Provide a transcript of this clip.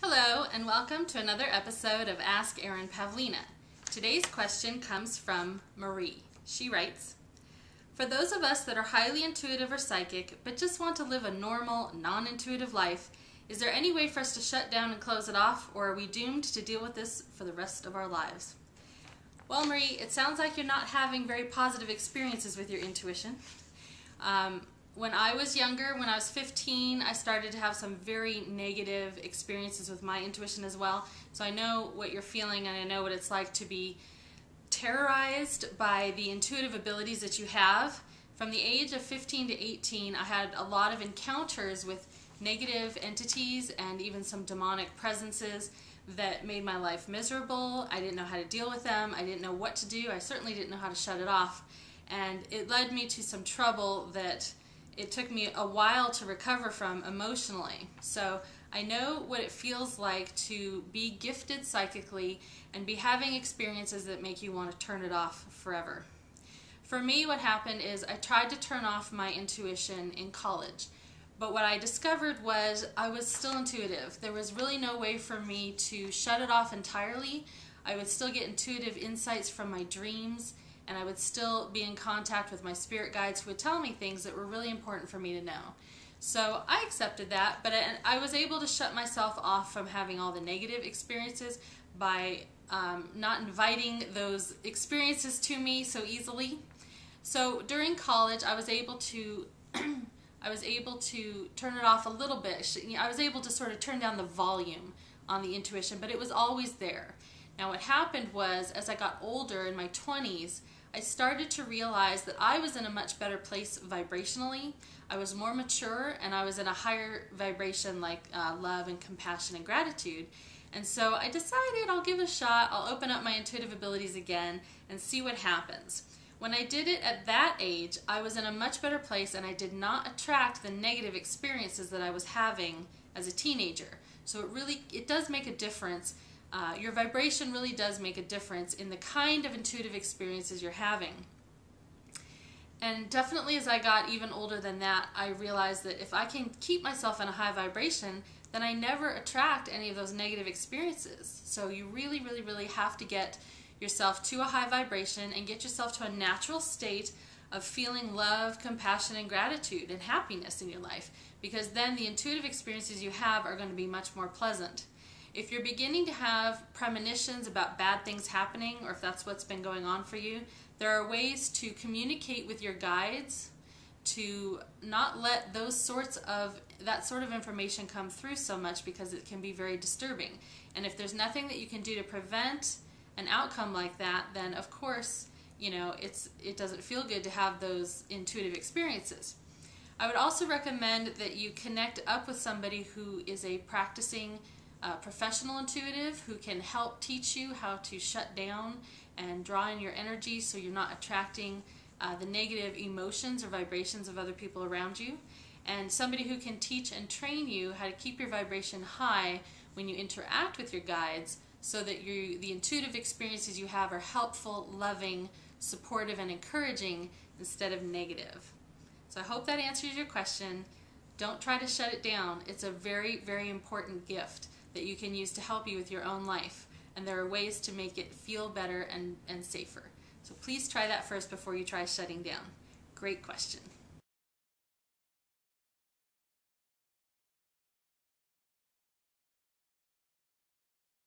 Hello and welcome to another episode of Ask Erin Pavlina. Today's question comes from Marie. She writes, for those of us that are highly intuitive or psychic but just want to live a normal, non-intuitive life, is there any way for us to shut down and close it off, or are we doomed to deal with this for the rest of our lives? Well, Marie, it sounds like you're not having very positive experiences with your intuition. When I was younger, when I was 15, I started to have some very negative experiences with my intuition as well. So I know what you're feeling, and I know what it's like to be terrorized by the intuitive abilities that you have. From the age of 15 to 18, I had a lot of encounters with negative entities and even some demonic presences that made my life miserable. I didn't know how to deal with them. I didn't know what to do. I certainly didn't know how to shut it off. And it led me to some trouble that it took me a while to recover from emotionally. So I know what it feels like to be gifted psychically and be having experiences that make you want to turn it off forever. For me, what happened is I tried to turn off my intuition in college. But what I discovered was I was still intuitive. There was really no way for me to shut it off entirely. I would still get intuitive insights from my dreams, and I would still be in contact with my spirit guides who would tell me things that were really important for me to know. So I accepted that, but I was able to shut myself off from having all the negative experiences by not inviting those experiences to me so easily. So during college, I was able to turn it off a little bit. I was able to sort of turn down the volume on the intuition, but it was always there. Now what happened was, as I got older in my 20s, I started to realize that I was in a much better place vibrationally. I was more mature, and I was in a higher vibration like love and compassion and gratitude. And so I decided I'll give it a shot. I'll open up my intuitive abilities again and see what happens. When I did it at that age, I was in a much better place, and I did not attract the negative experiences that I was having as a teenager. So it does make a difference. Your vibration really does make a difference in the kind of intuitive experiences you're having. And definitely as I got even older than that, I realized that if I can keep myself in a high vibration, then I never attract any of those negative experiences. So you really, really, really have to get yourself to a high vibration and get yourself to a natural state of feeling love, compassion, and gratitude and happiness in your life, because then the intuitive experiences you have are going to be much more pleasant. If you're beginning to have premonitions about bad things happening, or if that's what's been going on for you, there are ways to communicate with your guides to not let that sort of information come through so much, because it can be very disturbing. And if there's nothing that you can do to prevent an outcome like that, then of course, it doesn't feel good to have those intuitive experiences. I would also recommend that you connect up with somebody who is a practicing professional intuitive who can help teach you how to shut down and draw in your energy so you're not attracting the negative emotions or vibrations of other people around you, and somebody who can teach and train you how to keep your vibration high when you interact with your guides, so that the intuitive experiences you have are helpful, loving, supportive, and encouraging instead of negative. So I hope that answers your question. Don't try to shut it down. It's a very, very important gift that you can use to help you with your own life. And there are ways to make it feel better and safer. So please try that first before you try shutting down. Great question.